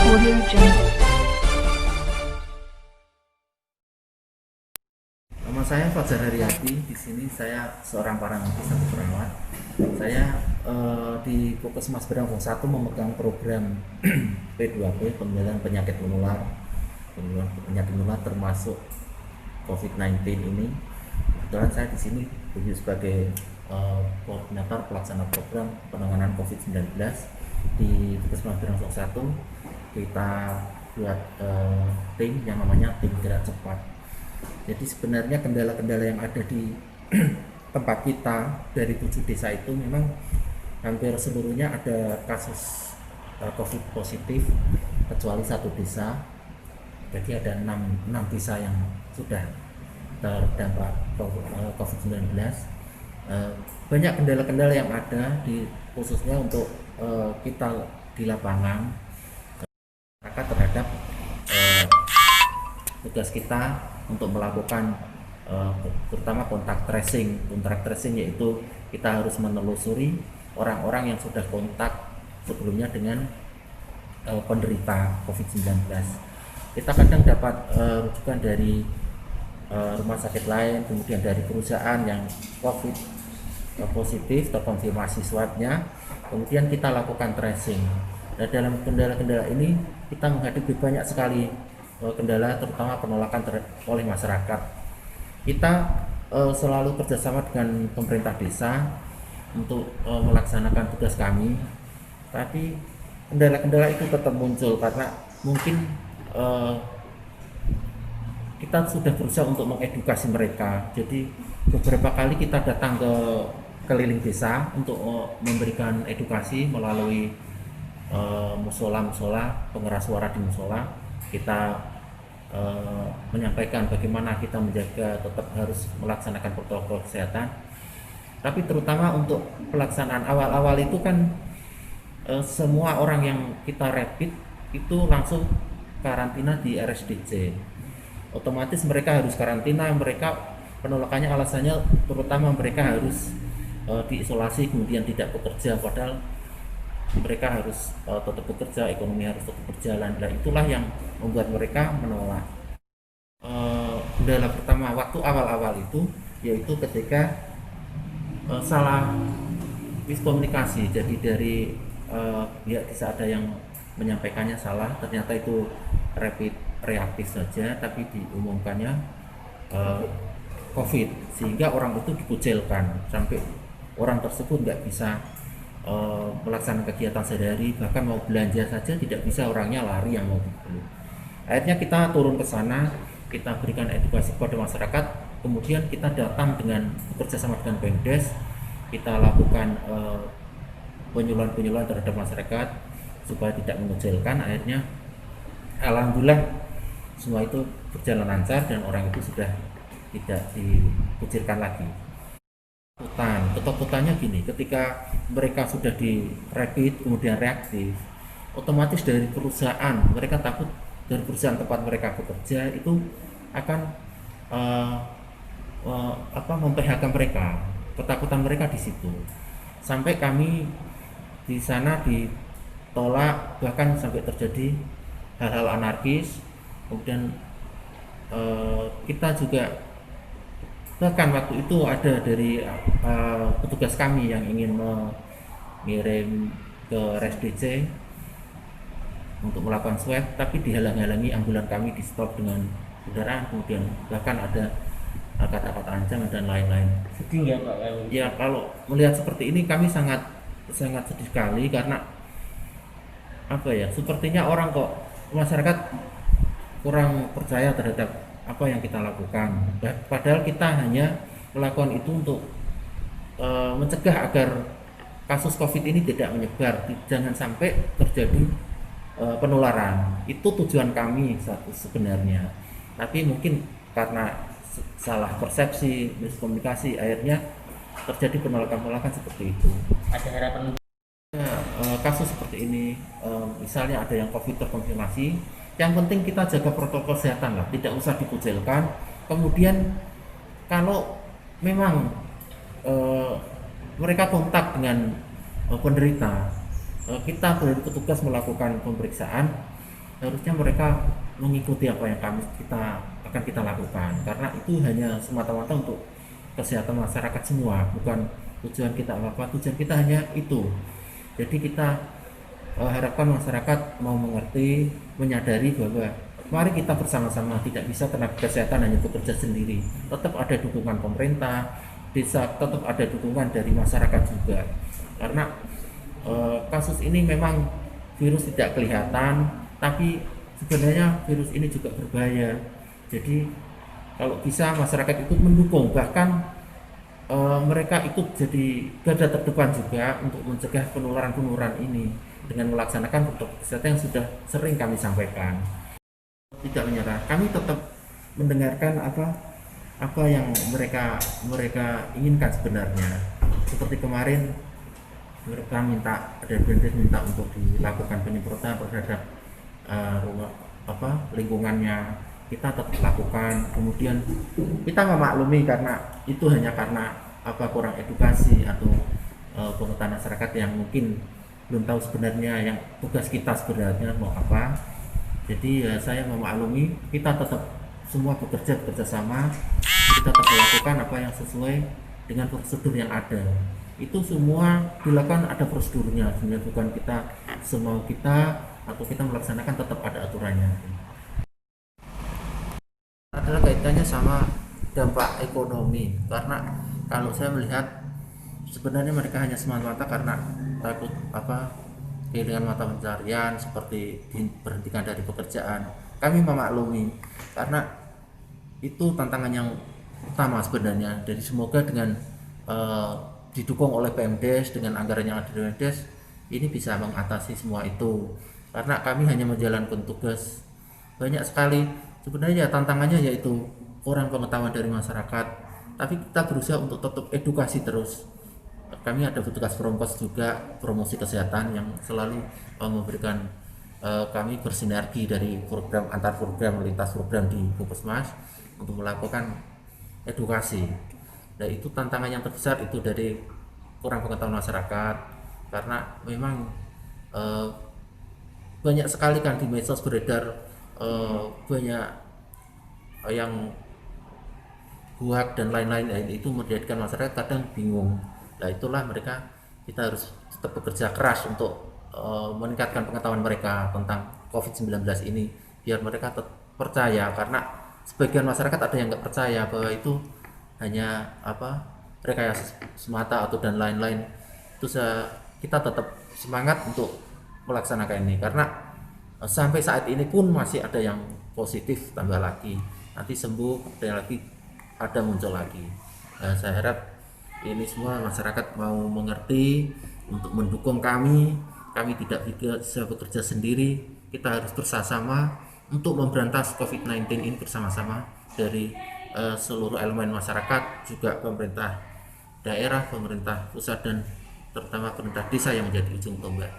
Audio Jungle. Nama saya Fajar Haryadi. Di sini saya seorang paramedis atau perawat. Saya di Puskesmas Berambung 1 memegang program P2P, pengendalian penyakit menular, termasuk COVID-19 ini. Kebetulan saya di sini sebagai koordinator pelaksana program penanganan COVID-19 di Puskesmas Berambung 1. Kita buat tim yang namanya tim gerak cepat. Jadi sebenarnya kendala-kendala yang ada di tempat kita dari 7 desa itu memang hampir seluruhnya ada kasus COVID positif kecuali 1 desa. Jadi ada 6 desa yang sudah terdampak COVID-19. Banyak kendala-kendala yang ada khususnya untuk kita di lapangan terhadap tugas kita untuk melakukan terutama kontak tracing yaitu kita harus menelusuri orang-orang yang sudah kontak sebelumnya dengan penderita COVID-19. Kita kadang dapat rujukan dari rumah sakit lain, kemudian dari perusahaan yang COVID positif terkonfirmasi swabnya, kemudian kita lakukan tracing. Nah, dalam kendala-kendala ini kita menghadapi banyak sekali kendala, terutama penolakan oleh masyarakat. Kita selalu kerjasama dengan pemerintah desa untuk melaksanakan tugas kami, tapi kendala-kendala itu tetap muncul karena mungkin kita sudah berusaha untuk mengedukasi mereka. Jadi beberapa kali kita datang ke keliling desa untuk memberikan edukasi melalui musola, pengeras suara di musola. Kita menyampaikan bagaimana kita menjaga tetap harus melaksanakan protokol kesehatan. Tapi terutama untuk pelaksanaan awal-awal itu kan semua orang yang kita rapid itu langsung karantina di RSDC. Otomatis mereka harus karantina, mereka penolakannya alasannya terutama mereka harus diisolasi kemudian tidak bekerja, padahal mereka harus tetap bekerja, ekonomi harus tetap berjalan. Dan itulah yang membuat mereka menolak. Kendala pertama waktu awal-awal itu yaitu ketika salah miskomunikasi. Jadi dari pihak desa ada yang menyampaikannya salah, ternyata itu rapid reaktif saja, tapi diumumkannya COVID, sehingga orang itu dikucilkan sampai orang tersebut nggak bisa melaksanakan kegiatan sehari-hari, bahkan mau belanja saja tidak bisa, orangnya lari yang mau dibeli. Akhirnya kita turun ke sana, kita berikan edukasi kepada masyarakat, kemudian kita datang dengan bekerja sama dengan Pemdes, kita lakukan penyuluhan terhadap masyarakat supaya tidak mengucilkan. Akhirnya alhamdulillah semua itu berjalan lancar dan orang itu sudah tidak dikucilkan lagi. Ketakutannya gini, ketika mereka sudah di rapid kemudian reaktif, otomatis dari perusahaan, mereka takut dari perusahaan tempat mereka bekerja itu akan mem-PHK mereka. Ketakutan mereka di situ, sampai kami di sana ditolak, bahkan sampai terjadi hal-hal anarkis. Kemudian kita juga bahkan waktu itu ada dari petugas kami yang ingin mengirim ke RSDC untuk melakukan swab, tapi dihalang-halangi, ambulan kami di stop dengan kendaraan, kemudian bahkan ada kata-kata ancaman dan lain-lain. Sedih nggak Pak? Ya, kalau melihat seperti ini kami sangat sedih sekali, karena sepertinya masyarakat kurang percaya terhadap apa yang kita lakukan, padahal kita hanya melakukan itu untuk mencegah agar kasus COVID ini tidak menyebar, jangan sampai terjadi penularan. Itu tujuan kami sebenarnya, tapi mungkin karena salah persepsi, miskomunikasi, akhirnya terjadi penolakan seperti itu. Ada harapan Kasus seperti ini, misalnya ada yang COVID terkonfirmasi, yang penting kita jaga protokol kesehatan lah, tidak usah dikucilkan. Kemudian kalau memang mereka kontak dengan penderita, kita dari petugas melakukan pemeriksaan, harusnya mereka mengikuti apa yang akan kita lakukan, karena itu hanya semata-mata untuk kesehatan masyarakat semua, bukan tujuan kita apa, tujuan kita hanya itu. Jadi kita harapkan masyarakat mau mengerti, menyadari bahwa mari kita bersama-sama, tidak bisa tenaga kesehatan hanya bekerja sendiri, tetap ada dukungan pemerintah, desa, tetap ada dukungan dari masyarakat juga, karena kasus ini memang virus tidak kelihatan, tapi sebenarnya virus ini juga berbahaya. Jadi kalau bisa masyarakat ikut mendukung, bahkan mereka ikut jadi garda terdepan juga untuk mencegah penularan-penularan ini dengan melaksanakan protokol kesehatan yang sudah sering kami sampaikan. Tidak menyerah, kami tetap mendengarkan apa yang mereka mereka inginkan sebenarnya. Seperti kemarin mereka ada BNPB minta untuk dilakukan penyemprotan terhadap rumah lingkungannya, kita tetap lakukan. Kemudian kita memaklumi karena itu hanya karena kurang edukasi atau pengetahuan masyarakat yang mungkin belum tahu sebenarnya yang tugas kita sebenarnya mau apa. Jadi saya memaklumi, kita tetap semua bekerja sama, kita tetap melakukan apa yang sesuai dengan prosedur yang ada. Itu semua dilakukan ada prosedurnya, sebenarnya bukan kita semau kita atau kita melaksanakan, tetap ada aturannya. Adalah kaitannya sama dampak ekonomi, karena kalau saya melihat sebenarnya mereka hanya semata-mata karena takut kehilangan mata pencarian, seperti diberhentikan dari pekerjaan. Kami memaklumi karena itu tantangan yang utama sebenarnya. Jadi semoga dengan didukung oleh Pemdes dengan anggaran yang ada di Pemdes ini bisa mengatasi semua itu, karena kami hanya menjalankan tugas. Banyak sekali sebenarnya tantangannya, yaitu kurang pengetahuan dari masyarakat, tapi kita berusaha untuk tetap edukasi terus. Kami ada tugas promkes juga, promosi kesehatan, yang selalu memberikan kami bersinergi dari program antar program, lintas program di Puskesmas untuk melakukan edukasi. Nah, itu tantangan yang terbesar itu dari kurang pengetahuan masyarakat, karena memang banyak sekali kan di medsos beredar banyak yang buat dan lain-lain, itu menjadikan masyarakat kadang bingung. Nah, itulah kita harus tetap bekerja keras untuk meningkatkan pengetahuan mereka tentang COVID-19 ini, biar mereka tetap percaya, karena sebagian masyarakat ada yang nggak percaya bahwa itu hanya rekayasa semata atau dan lain-lain. Kita tetap semangat untuk melaksanakan ini, karena sampai saat ini pun masih ada yang positif, tambah lagi, nanti sembuh, dan lagi ada muncul lagi. Saya harap ini semua masyarakat mau mengerti untuk mendukung kami. Kami tidak bisa bekerja sendiri, kita harus bersama-sama untuk memberantas COVID-19 ini bersama-sama dari seluruh elemen masyarakat, juga pemerintah daerah, pemerintah pusat, dan terutama pemerintah desa yang menjadi ujung tombak.